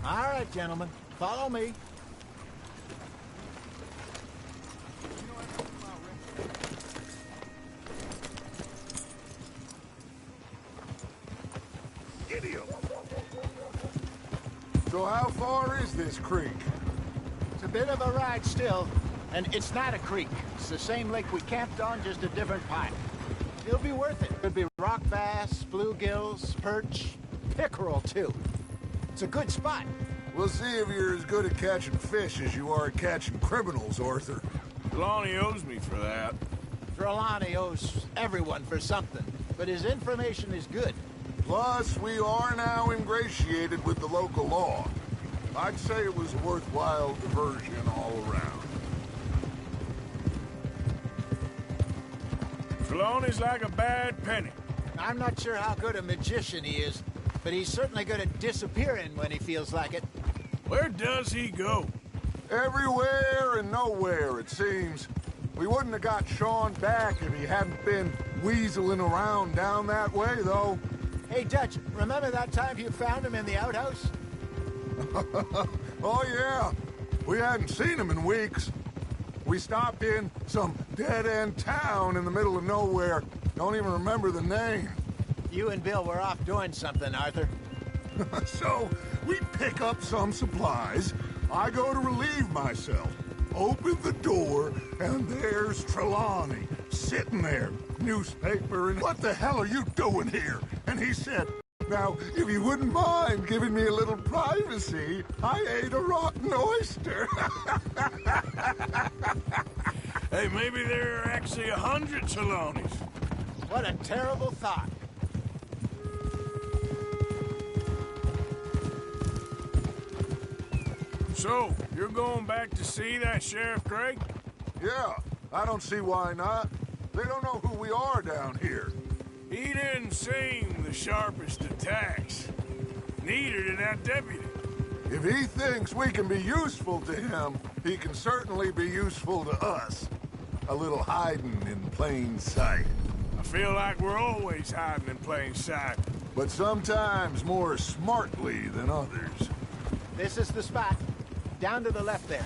All right, gentlemen. Follow me. So how far is this creek? It's a bit of a ride still, and it's not a creek. It's the same lake we camped on, just a different pipe. It'll be worth it. There'll be rock bass, bluegills, perch, pickerel, too. It's a good spot. We'll see if you're as good at catching fish as you are at catching criminals, Arthur. Trelawney owes me for that. Trelawney owes everyone for something, but his information is good. Plus, we are now ingratiated with the local law. I'd say it was a worthwhile diversion all around. Trelawney's like a bad penny. I'm not sure how good a magician he is, but he's certainly good at disappearing when he feels like it. Where does he go? Everywhere and nowhere, it seems. We wouldn't have got Sean back if he hadn't been weaseling around down that way, though. Hey, Dutch, remember that time you found him in the outhouse? Oh, yeah. We hadn't seen him in weeks. We stopped in some dead-end town in the middle of nowhere. Don't even remember the name. You and Bill were off doing something, Arthur. So, we pick up some supplies. I go to relieve myself. Open the door, and there's Trelawney, sitting there, newspaper, and what the hell are you doing here? And he said, now, if you wouldn't mind giving me a little privacy, I ate a rotten oyster. Hey, maybe there are actually 100 Trelawneys. What a terrible thought. So, you're going back to see that Sheriff Craig? Yeah, I don't see why not. They don't know who we are down here. He didn't seem the sharpest attacks. Neither did that deputy. If he thinks we can be useful to him, he can certainly be useful to us. A little hiding in plain sight. I feel like we're always hiding in plain sight. But sometimes more smartly than others. This is the spot. Down to the left there.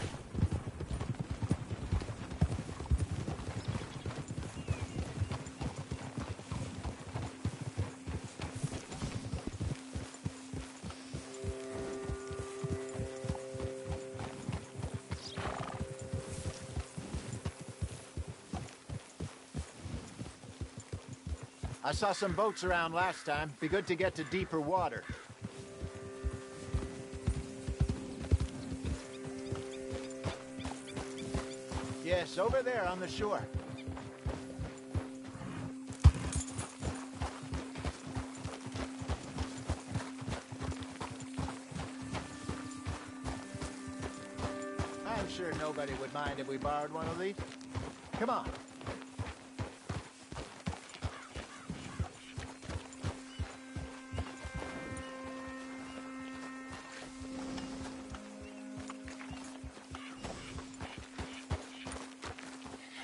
I saw some boats around last time. Be good to get to deeper water. Yes, over there on the shore. I'm sure nobody would mind if we borrowed one of these. Come on.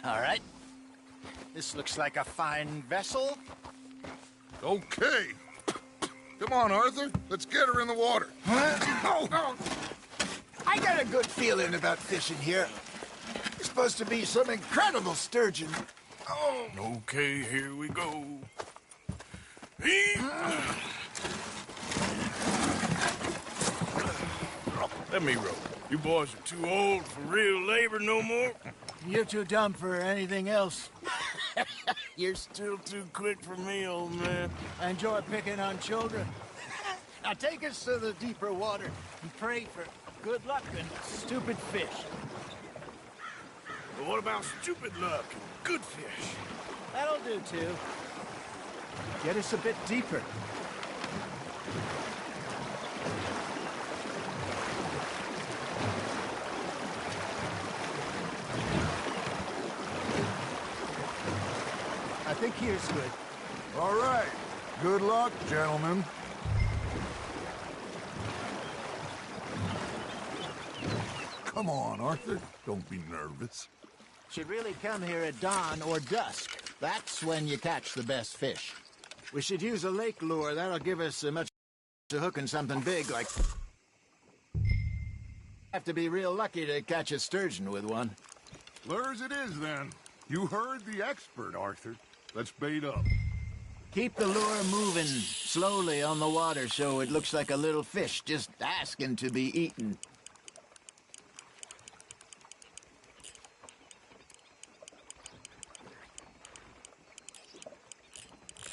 All right. This looks like a fine vessel. Okay. Come on, Arthur. Let's get her in the water. Oh. I got a good feeling about fishing here. It's supposed to be some incredible sturgeon. Oh. Okay, here we go. Let me row. You boys are too old for real labor no more. You're too dumb for anything else. You're still too quick for me, old man. I enjoy picking on children. Now take us to the deeper water and pray for good luck and stupid fish. But what about stupid luck and good fish? That'll do, too. Get us a bit deeper. I think here's good. All right. Good luck, gentlemen. Come on, Arthur. Don't be nervous. Should really come here at dawn or dusk. That's when you catch the best fish. We should use a lake lure. That'll give us a much to hooking something big like... Have to be real lucky to catch a sturgeon with one. Lures it is, then. You heard the expert, Arthur. Let's bait up. Keep the lure moving slowly on the water so it looks like a little fish just asking to be eaten.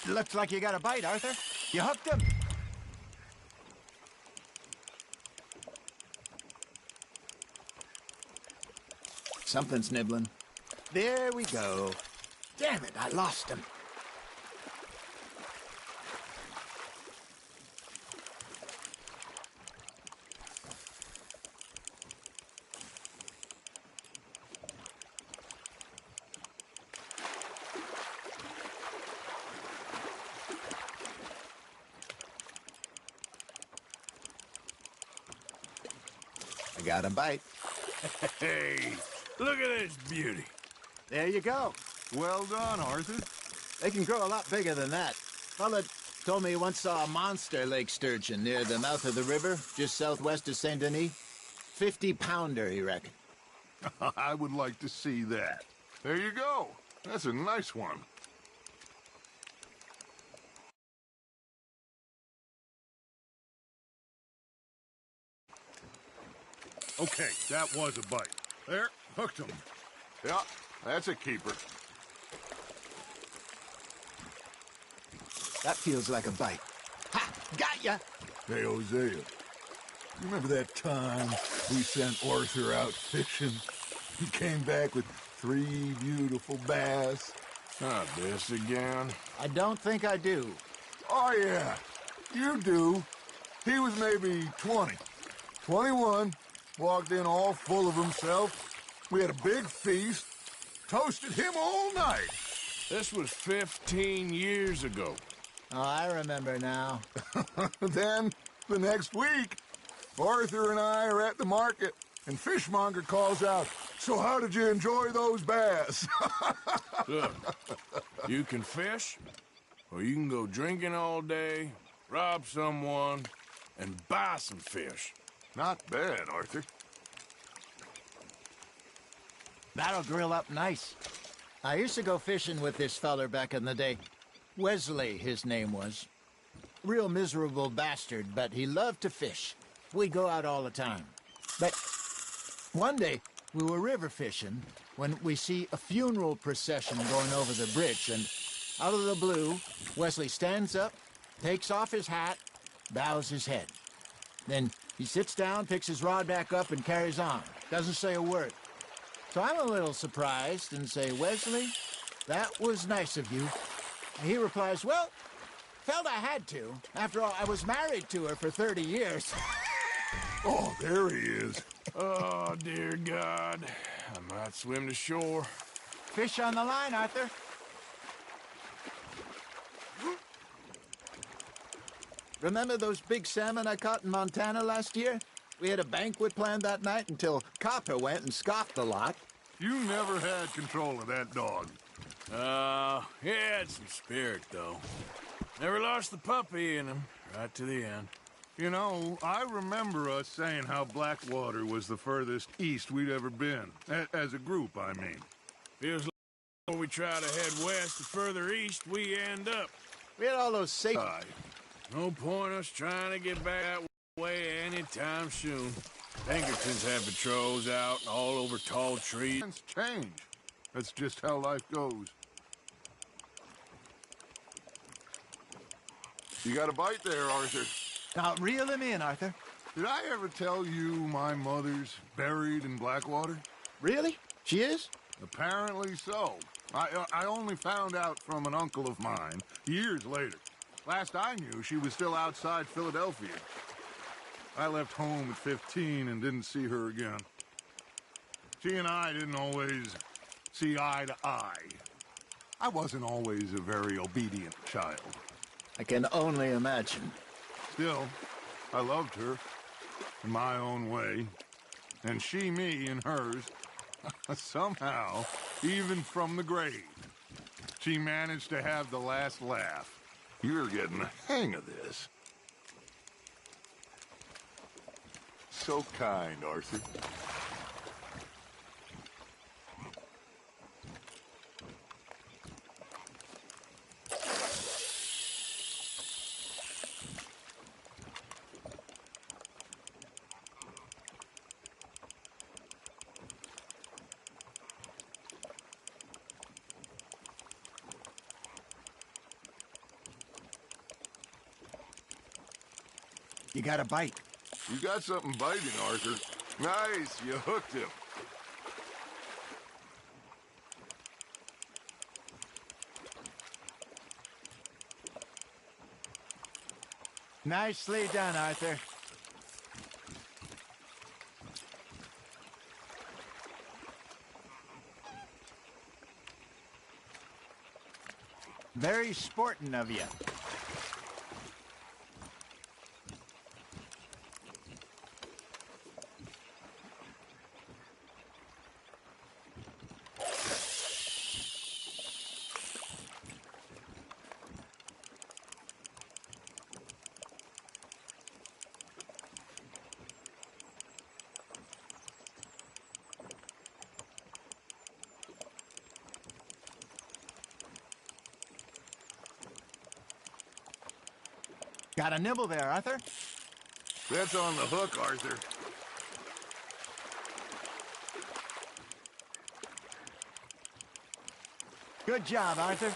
Looks like you got a bite, Arthur. You hooked him. Something's nibbling. There we go. Damn it, I lost him. I got a bite. Hey, look at this beauty. There you go. Well done, Arthur. They can grow a lot bigger than that. Fella told me he once saw a monster lake sturgeon near the mouth of the river, just southwest of Saint Denis. 50-pounder, he reckoned. I would like to see that. There you go. That's a nice one. Okay, that was a bite. There, hooked him. Yeah, that's a keeper. That feels like a bite. Ha! Got ya! Hey, Hosea. You remember that time we sent Arthur out fishing? He came back with 3 beautiful bass. Not this again. I don't think I do. Oh, yeah. You do. He was maybe 20. 21. Walked in all full of himself. We had a big feast. Toasted him all night. This was 15 years ago. Oh, I remember now. Then, the next week, Arthur and I are at the market, and Fishmonger calls out, "So how did you enjoy those bass?" Look, you can fish, or you can go drinking all day, rob someone, and buy some fish. Not bad, Arthur. That'll grill up nice. I used to go fishing with this feller back in the day. Wesley, his name was. Real miserable bastard, but he loved to fish. We'd go out all the time. But one day, we were river fishing when we see a funeral procession going over the bridge, and out of the blue, Wesley stands up, takes off his hat, bows his head. Then he sits down, picks his rod back up, and carries on. Doesn't say a word. So I'm a little surprised and say, "Wesley, that was nice of you." And he replies, "Well, felt I had to. After all, I was married to her for 30 years. Oh, there he is. Oh, dear God. I might swim to shore. Fish on the line, Arthur. Remember those big salmon I caught in Montana last year? We had a banquet planned that night until Copper went and scoffed a lot. You never had control of that dog. He had some spirit, though. Never lost the puppy in him, right to the end. You know, I remember us saying how Blackwater was the furthest east we'd ever been. As a group, I mean. Feels like when we try to head west, the further east we end up. We had all those safe... No point us trying to get back that way anytime soon. Pinkertons have patrols out all over tall trees. Things change. That's just how life goes. You got a bite there, Arthur. Now, reel him in, Arthur. Did I ever tell you my mother's buried in Blackwater? Really? She is? Apparently so. I only found out from an uncle of mine years later. Last I knew, she was still outside Philadelphia. I left home at 15 and didn't see her again. She and I didn't always see eye to eye. I wasn't always a very obedient child. I can only imagine. Still, I loved her in my own way, and she me in hers. Somehow, even from the grave, she managed to have the last laugh. You're getting the hang of this. So kind, Arthur. You got a bite. You got something biting, Arthur. Nice, you hooked him. Nicely done, Arthur. Very sporting of you. Got a nibble there, Arthur. That's on the hook, Arthur. Good job, Arthur.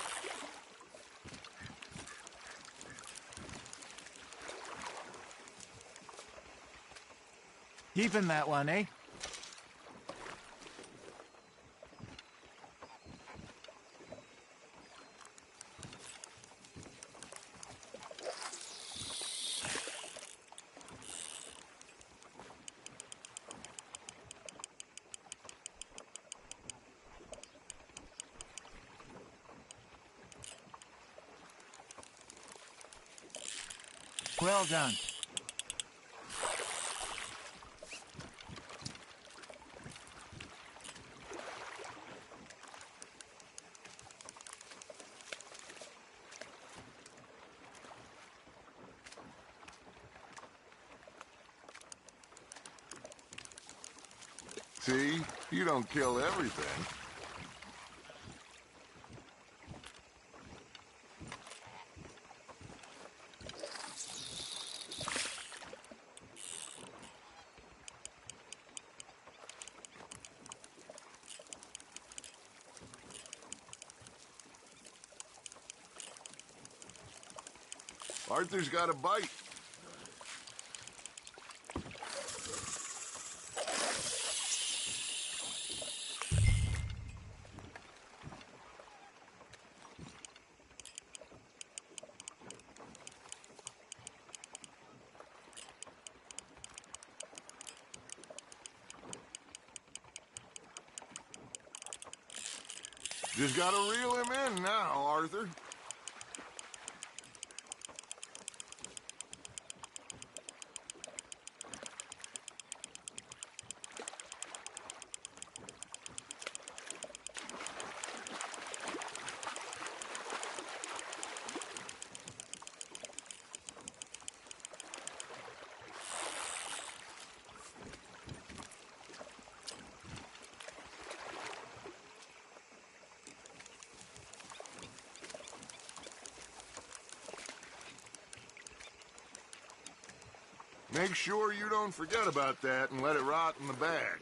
Keeping that one, eh? Well done. See? You don't kill everything. Arthur's got a bite. Just gotta reel him in now, Arthur. Make sure you don't forget about that and let it rot in the bag.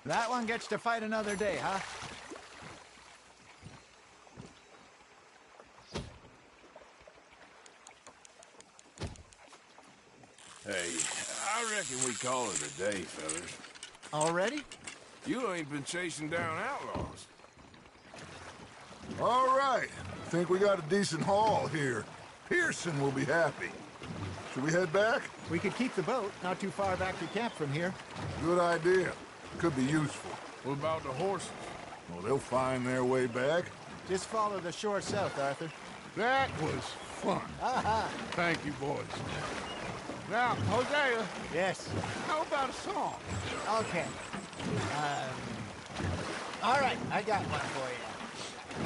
That one gets to fight another day, huh? Hey, I reckon we call it a day, fellas. Already? You ain't been chasing down outlaws. All right. Think we got a decent haul here. Pearson will be happy. Should we head back? We could keep the boat not too far back to camp from here. Good idea. Could be useful. What about the horses? Well, they'll find their way back. Just follow the shore south, Arthur. That was fun. Aha! Thank you, boys. Now, Hosea, Yes. how about a song? Okay. All right, I got one for you.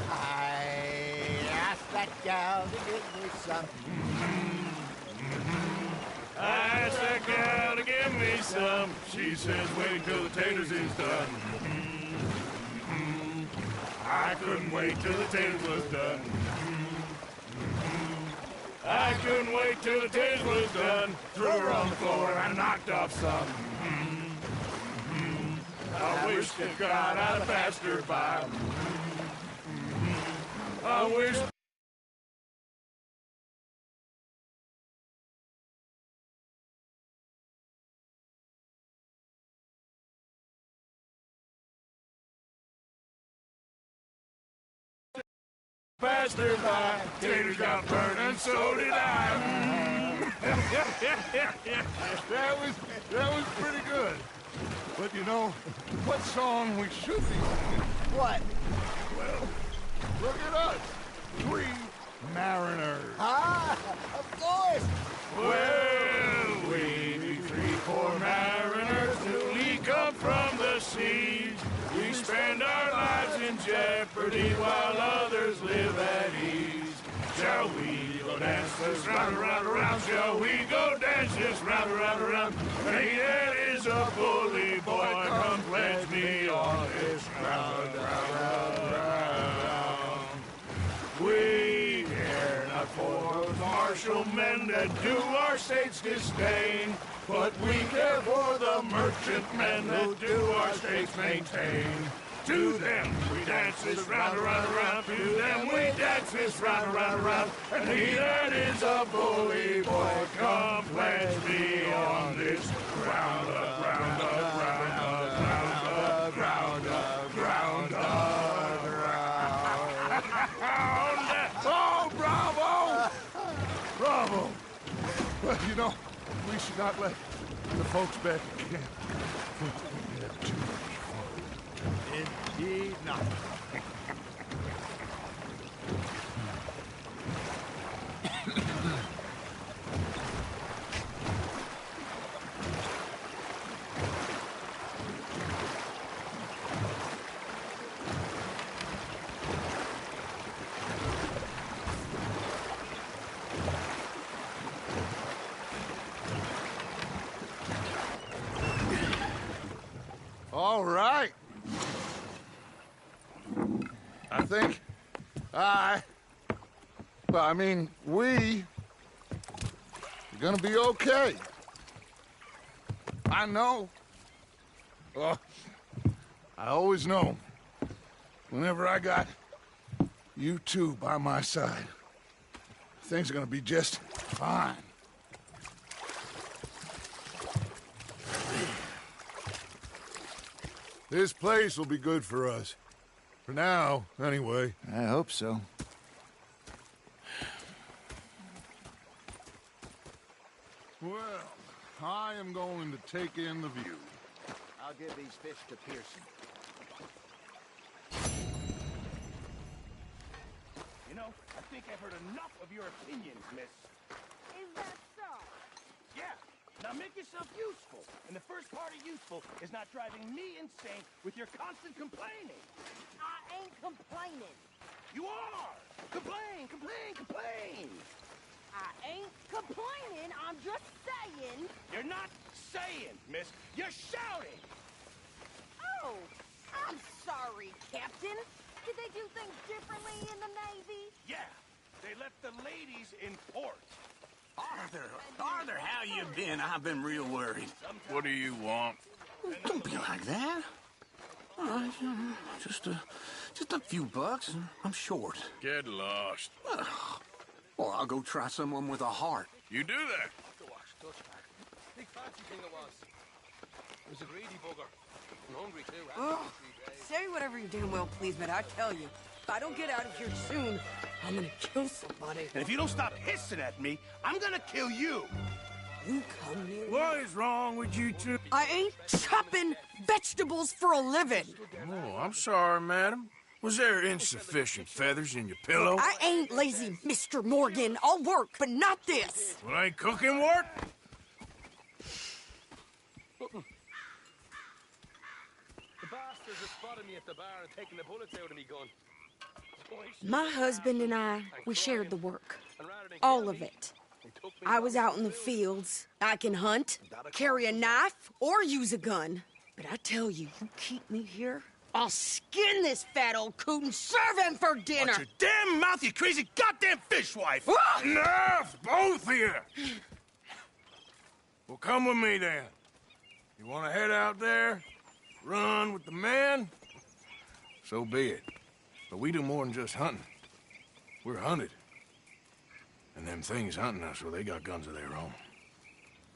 I asked that gal to give me some. I asked that gal to give me some. She says, wait till the taters is done. I couldn't wait till the taters was done. I couldn't wait till the taters was done. Threw her on the floor and I knocked off some. I wish to God I'd passed her by. I wish. Passed her by, taters got burned, and so did I. That was pretty good. But you know, what song we should be singing? What? Well, look at us. 3 mariners. Ah, of course. Well, we be 3 poor mariners newly come from the seas. We spend our lives in jeopardy while others live at ease. Shall we go dance this round, around, around? Shall we go dance this round, around, around? Hey, that is a bully boy. Come pledge me on this round, round, round. We care not for those martial men that do our state's disdain, but we care for the merchantmen that do our states maintain. To them we dance this round, around, around. To them we dance this round, around, around. And he that is a bully boy, come pledge me on this ground, ground, ground, ground, ground, ground, ground. Oh, bravo! Bravo! But you know, we should not let the folks back at camp think that we had too much fun. Indeed not. All right. I think we are gonna be okay. I know. Oh, I always know. Whenever I got you two by my side, things are gonna be just fine. This place will be good for us. For now, anyway. I hope so. Well, I am going to take in the view. I'll give these fish to Pearson. You know, I think I've heard enough of your opinions, miss. Is that so? Now make yourself useful. And the first part of useful is not driving me insane with your constant complaining. I ain't complaining. You are! Complain, complain, complain! I ain't complaining. I'm just saying. You're not saying, miss. You're shouting! Oh, I'm sorry, Captain. Did they do things differently in the Navy? Yeah, they left the ladies in port. Arthur, how you been? I've been real worried. What do you want? Don't be like that. All right, just a few bucks. I'm short. Get lost. Or I'll go try someone with a heart. You do that. Big fancy thing it was. It was a greedy bugger. And hungry too. Ugh. Say whatever you damn well please, but I tell you, if I don't get out of here soon, I'm gonna kill somebody. And if you don't stop hissing at me, I'm gonna kill you. You come near me. What is wrong with you two? I ain't chopping vegetables for a living. Oh, I'm sorry, madam. Was there insufficient feathers in your pillow? I ain't lazy, Mr. Morgan. I'll work, but not this. Well, ain't cooking work? The bastards have spotted me at the bar and taken the bullets out of me gun. My husband and I, we shared the work. And rather than All kill of me, it. they took me I was down out in the field. fields. I can hunt, carry a knife, or use a gun. But I tell you, you keep me here, I'll skin this fat old coot and serve him for dinner. Watch your damn mouth, you crazy goddamn fishwife! Ah! Enough, both of you! Well, come with me, then. You want to head out there? Run with the men? So be it. But we do more than just hunting. We're hunted. And them things hunting us, well, they got guns of their own.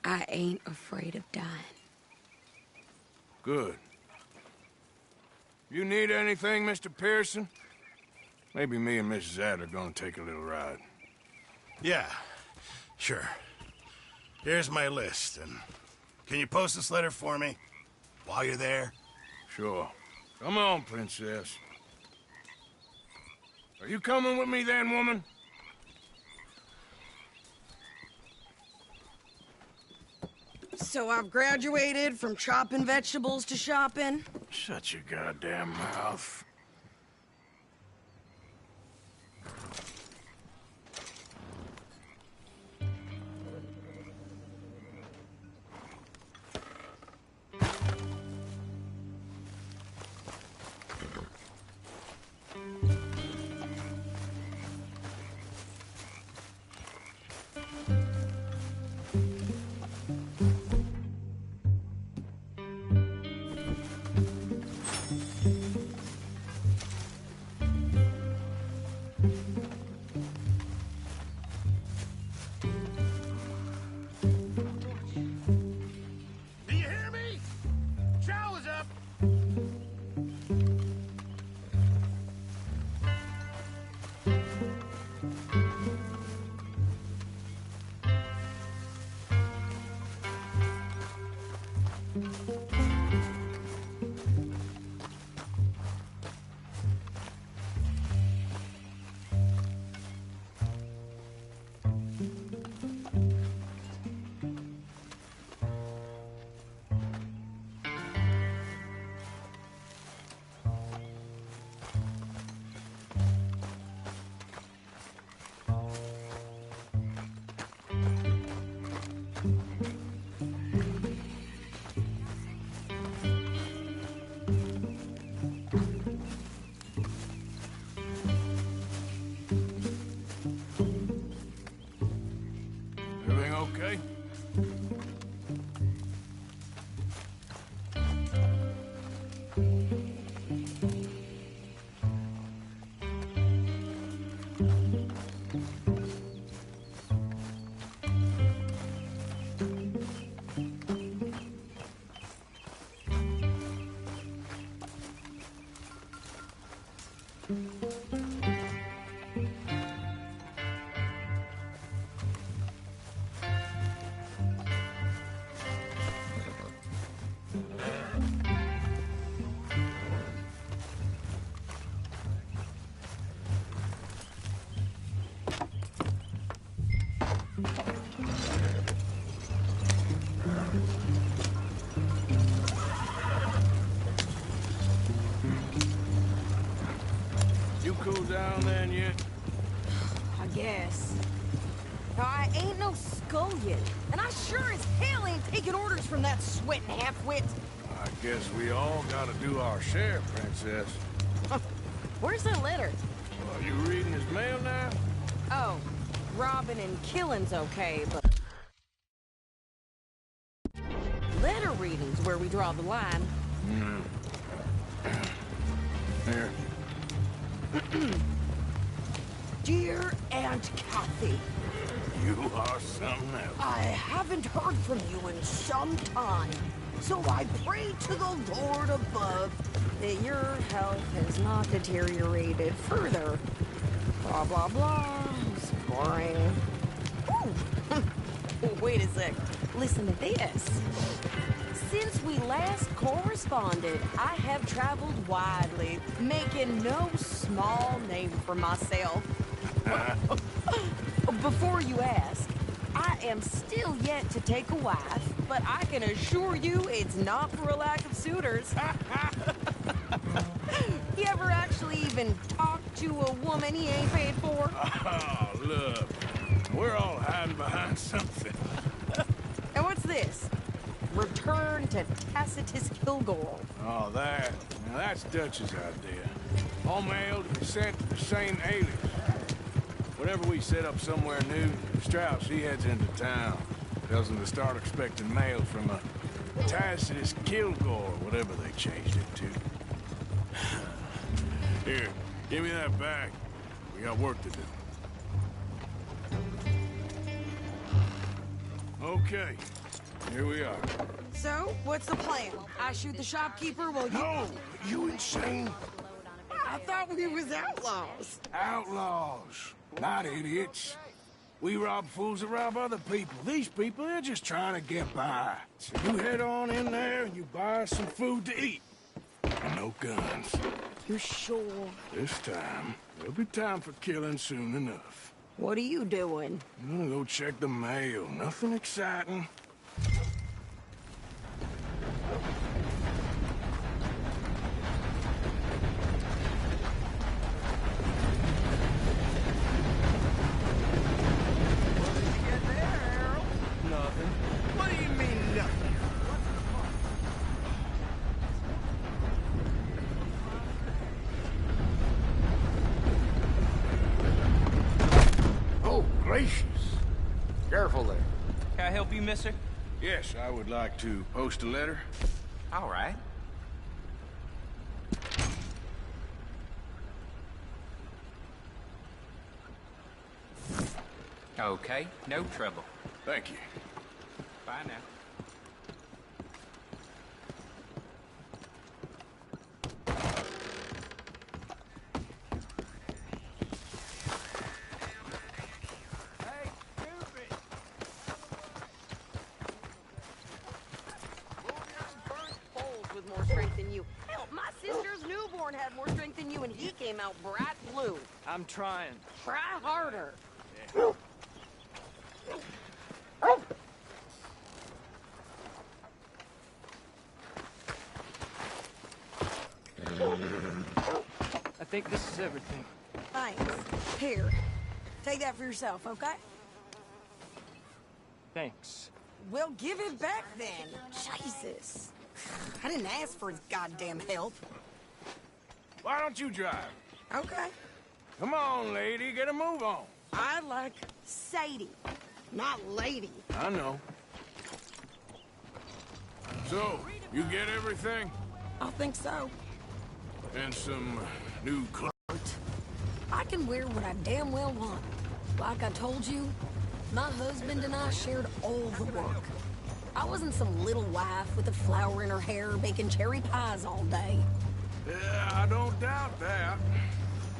I ain't afraid of dying. Good. You need anything, Mr. Pearson? Maybe me and Mrs. Ad are gonna take a little ride. Yeah, sure. Here's my list, and can you post this letter for me while you're there? Sure. Come on, princess. Are you coming with me then, woman? So I've graduated from chopping vegetables to shopping. Shut your goddamn mouth. Do you hear me? Shower's up! guess. I ain't no scullion, and I sure as hell ain't taking orders from that sweating half-wit. I guess we all gotta do our share, Princess. Where's that letter? Are you reading his mail now? Oh, robbing and killing's okay, but... letter reading's where we draw the line. Here. Dear Aunt Kathy, You are something else. I haven't heard from you in some time, so I pray to the Lord above that your health has not deteriorated further. Blah, blah, blah. It's boring. Ooh. Wait a sec. Listen to this. Since we last corresponded, I have traveled widely, making no small name for myself. Before you ask, I am still yet to take a wife, but I can assure you it's not for a lack of suitors. You ever actually even talk to a woman he ain't paid for? Oh, look. We're all hiding behind something. And what's this? Return to Tacitus Kilgore. Oh, that. Now, that's Dutch's idea. All mail to be sent to the same alias. Whenever we set up somewhere new, Strauss, he heads into town. Tells them to start expecting mail from a Tacitus Kilgore, whatever they changed it to. Here, give me that back. We got work to do. Okay, here we are. So, what's the plan? I shoot the shopkeeper while you... No! You insane? I thought we was outlaws. Outlaws, not idiots. We rob fools that rob other people. These people, they're just trying to get by. So you head on in there and you buy some food to eat. And no guns. You sure? This time, there'll be time for killing soon enough. What are you doing? I'm gonna go check the mail. Nothing exciting. Nothing. What do you mean, nothing? Oh, gracious. Careful there. Can I help you, mister? Yes, I would like to post a letter. All right. Okay, no trouble. Thank you. Bye now. Hey, stupid! Bulls with more strength than you. Hell, my sister's newborn had more strength than you, and he came out bright blue. I'm trying. Try harder. I think this is everything. Thanks. Here, take that for yourself, okay? Thanks. Well, give it back then. Jesus. I didn't ask for his goddamn help. Why don't you drive? Okay. Come on, lady, get a move on. I like Sadie, not lady. I know. So, you get everything? I think so. And some new clothes? I can wear what I damn well want. Like I told you, my husband and I shared all the work. I wasn't some little wife with a flower in her hair baking cherry pies all day. Yeah, I don't doubt that.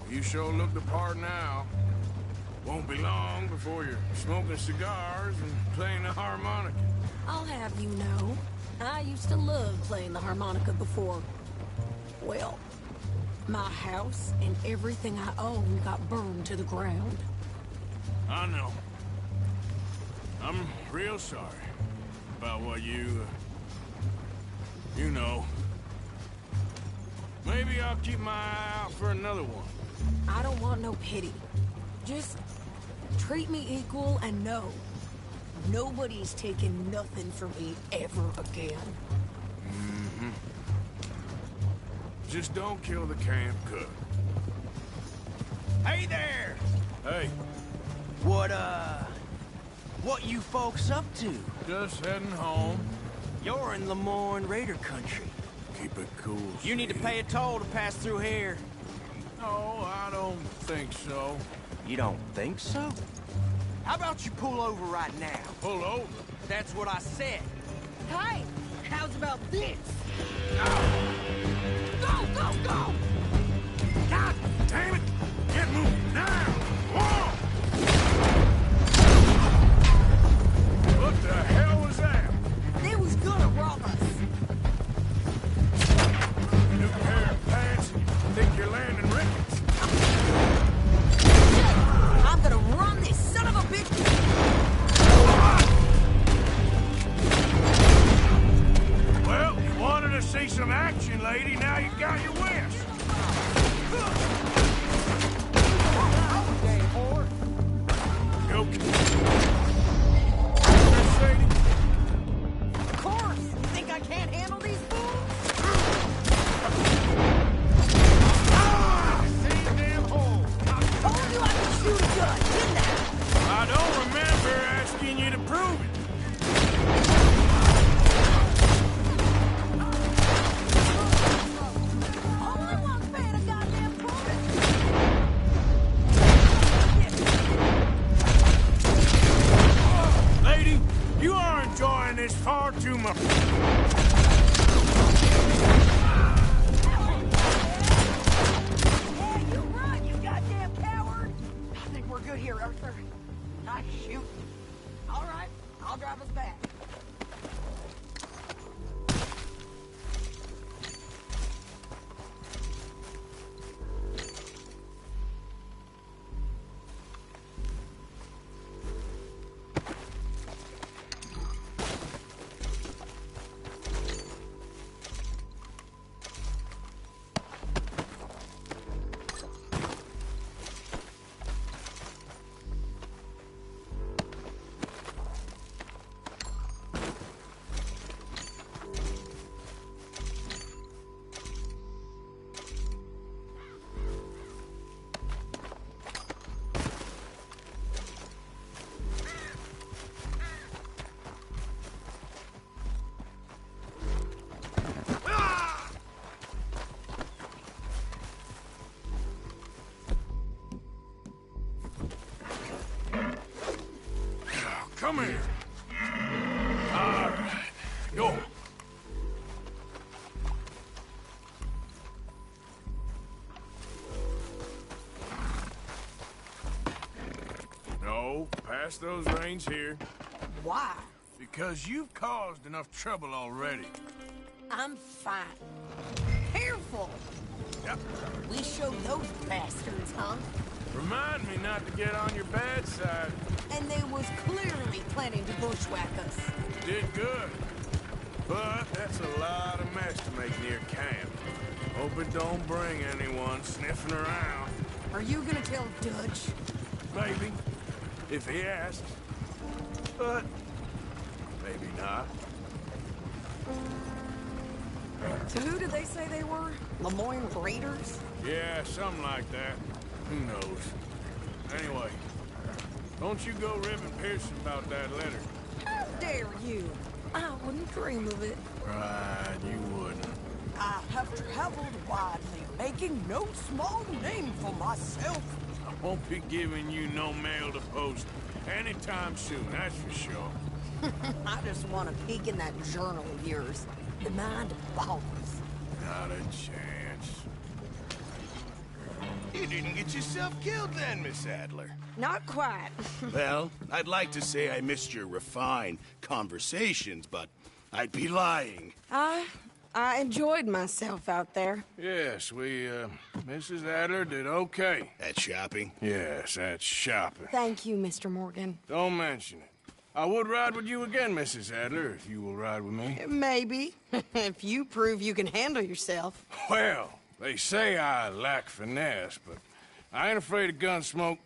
You sure look the part now. Won't be long before you're smoking cigars and playing the harmonica. I'll have you know, I used to love playing the harmonica before. Well, my house and everything I own got burned to the ground. I know. I'm real sorry about what you know. Maybe I'll keep my eye out for another one. I don't want no pity. Just Treat me equal and no. Nobody's taking nothing from me ever again. Just don't kill the camp cook. Hey there! Hey, What you folks up to? just heading home. You're in Lemoyne Raider country. Keep it cool. You need to pay a toll to pass through here. No, I don't think so. You don't think so? How about you pull over right now? Pull over. That's what I said. Hey, how's about this? Go, go, go! God damn it! Get moving now! Whoa! What the hell was that? They was gonna rob us. New pair of pants? Think you're landing rickets? I'm gonna run this son of a bitch. Well, you wanted to see some action, lady. Now you got your wish. You okay? Sadie? Of course. You think I can't handle these fools? Same damn hole. Told you I could shoot a gun, didn't I? I don't remember asking you to prove it. All I want's paying a goddamn Lady, you are enjoying this far too much. Yeah, you run, you goddamn coward! I think we're good here, Arthur. Nice shoot. All right, I'll drive us back. Come here. All right. Go. No, pass those reins here. Why? Because you've caused enough trouble already. I'm fine. Careful! Yep. We showed those bastards, huh? Remind me not to get on your bad side. And they was clearly planning to bushwhack us. Did good. But that's a lot of mess to make near camp. Hope it don't bring anyone sniffing around. Are you gonna tell Dutch? Maybe. If he asks. But maybe not. So who did they say they were? Lemoyne Raiders? Yeah, something like that. Who knows? Anyway, don't you go ribbing Pearson about that letter. How dare you? I wouldn't dream of it. Right, you wouldn't. I have traveled widely, making no small name for myself. I won't be giving you no mail to post anytime soon, that's for sure. I just want to peek in that journal of yours. The mind boggles. Not a chance. You didn't get yourself killed then, Miss Adler. Not quite. Well, I'd like to say I missed your refined conversations, but I'd be lying. I enjoyed myself out there. Yes, Mrs. Adler did okay. At shopping? Yes, that's shopping. Thank you, Mr. Morgan. Don't mention it. I would ride with you again, Mrs. Adler, if you will ride with me. Maybe. If you prove you can handle yourself. Well, they say I lack finesse, but I ain't afraid of gun smoke.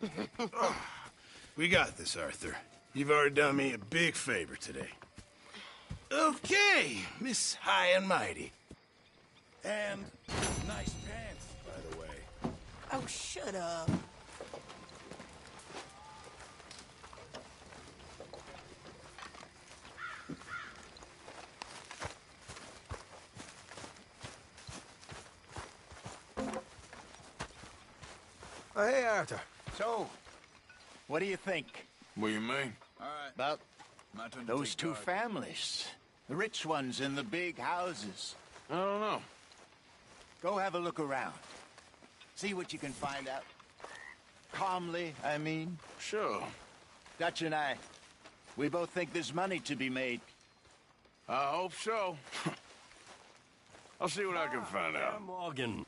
We got this, Arthur. You've already done me a big favor today. Okay, Miss High and Mighty. And nice pants, by the way. Oh, shut up. Oh, hey, Arthur. So, what do you think What do you mean? about My turn to those take two guard. families? The rich ones in the big houses. I don't know. Go have a look around. See what you can find out. Calmly, I mean. Sure. Dutch and I, we both think there's money to be made. I hope so. I'll see what I can find out. Morgan,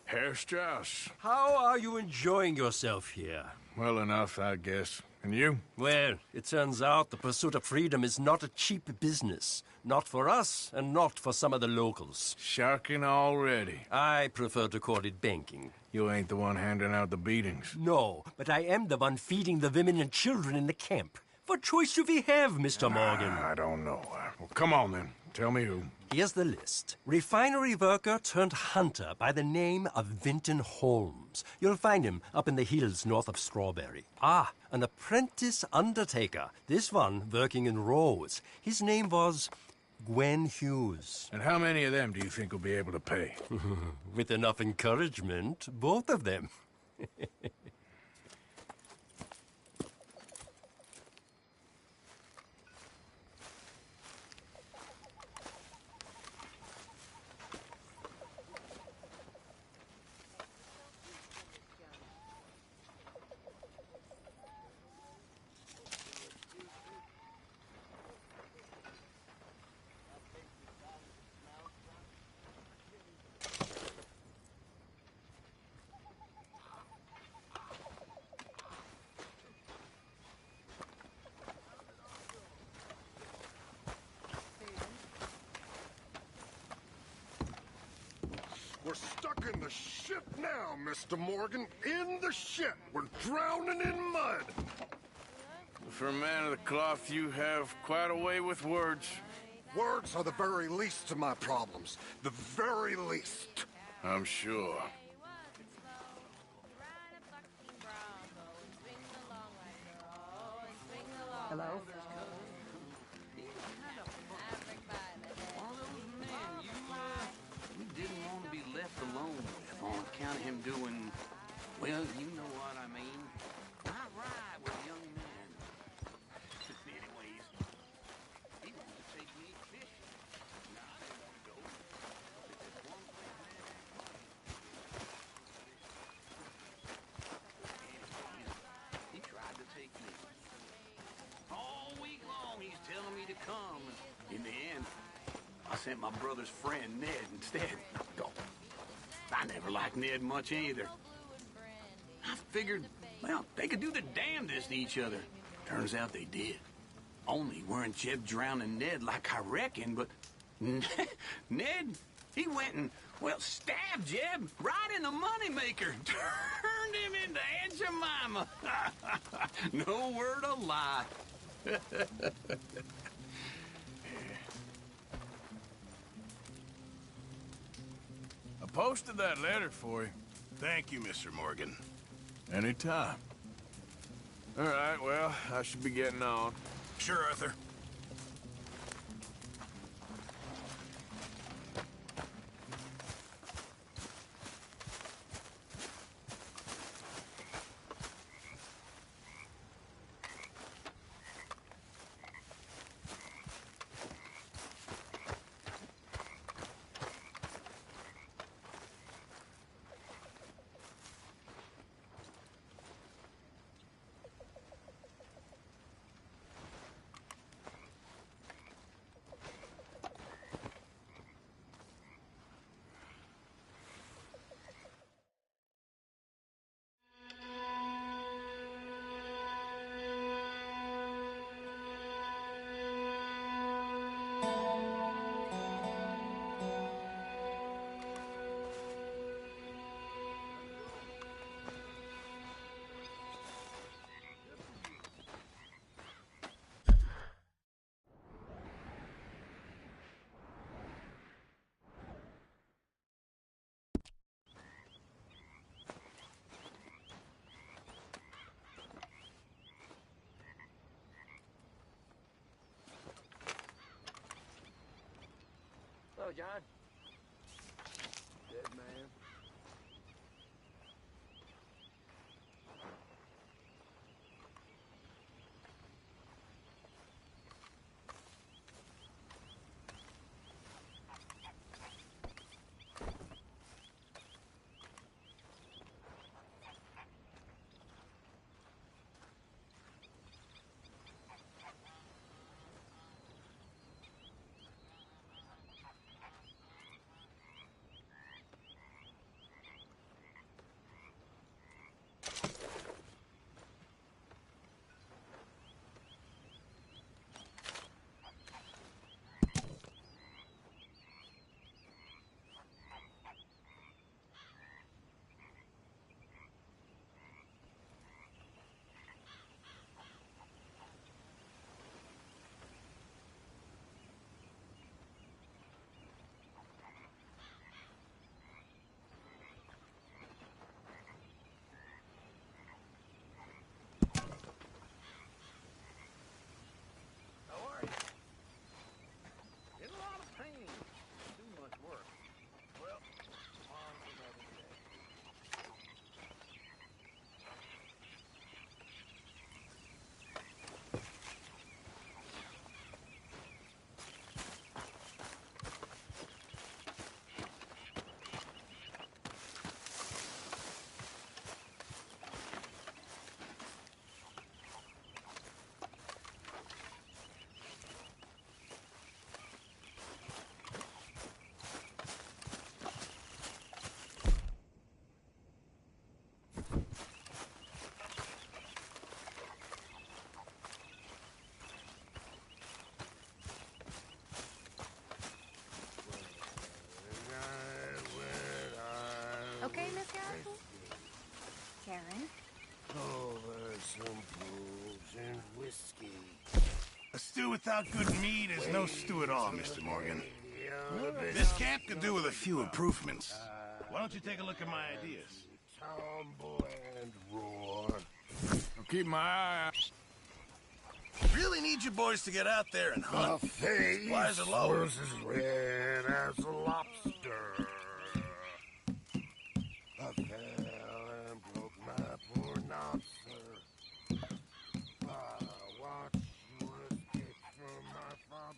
Herr Strauss. how are you enjoying yourself here? Well enough, I guess. And you? Well, it turns out the pursuit of freedom is not a cheap business. Not for us, and not for some of the locals. Sharking already. I prefer to call it banking. You ain't the one handing out the beatings. No, but I am the one feeding the women and children in the camp. What choice do we have, Mr. Morgan? I don't know. Well, come on then. Tell me who. Here's the list. Refinery worker turned hunter by the name of Vinton Holmes. You'll find him up in the hills north of Strawberry. Ah, an apprentice undertaker. This one working in Rose. His name was Gwen Hughes. And how many of them do you think will be able to pay? With enough encouragement, both of them. We're stuck in the shit now, Mr. Morgan. In the shit. We're drowning in mud. For a man of the cloth, you have quite a way with words. Words are the very least of my problems. The very least. I'm sure. Hello? We didn't want to be left alone with on account of him doing, well, you know what I mean. Not right with a young man. Anyways, he wanted to take me fishing. Now, I didn't want to go. But there's one place Anyways, he tried to take me. All week long, he's telling me to come. In the end, I sent my brother's friend, Ned, instead. I never liked Ned much either. I figured, well, they could do the damnedest to each other. Turns out they did. Only weren't Jeb drowning Ned like I reckon, but Ned, he went and, well, stabbed Jeb right in the moneymaker. Turned him into Aunt Jemima. No word of lie. I posted that letter for you. Thank you, Mr. Morgan. Anytime. All right, well, I should be getting on. Sure, Arthur. go, John. Dead man. Okay, Miss Castle? Karen? Over some booze and whiskey. A stew without good meat is no stew at all, Mr. Morgan. This camp could do with a few improvements. Why don't you take a look at my ideas? Tumble and roar. I'll keep my eye out. Really need you boys to get out there and The hunt. face Supplies are low. was as red as a lobster. I fell and broke my poor knobster. I watched you escape from my fob,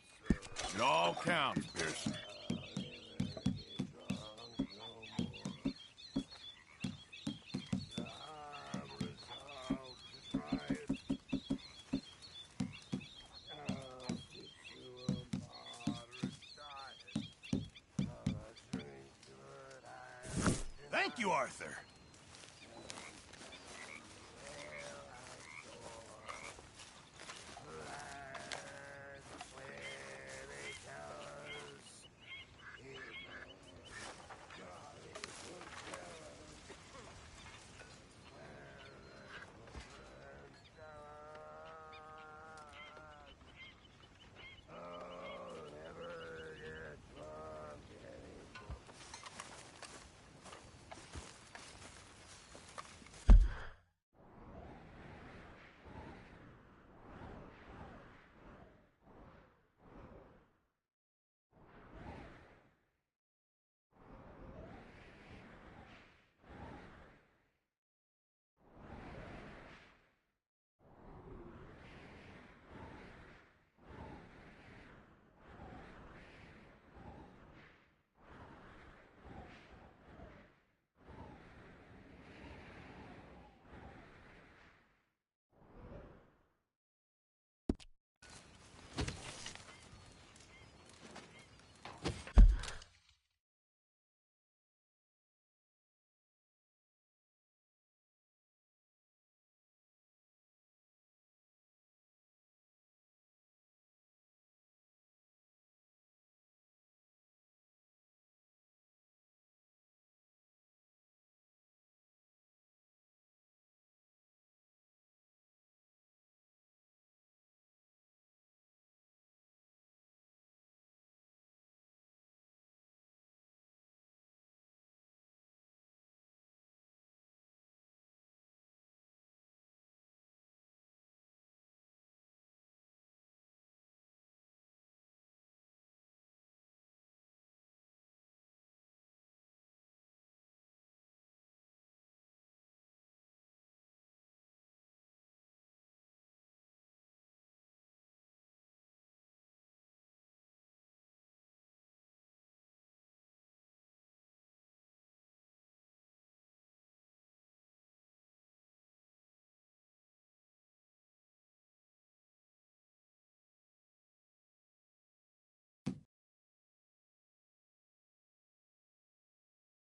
It all counts, Pearson. Thank you, Arthur.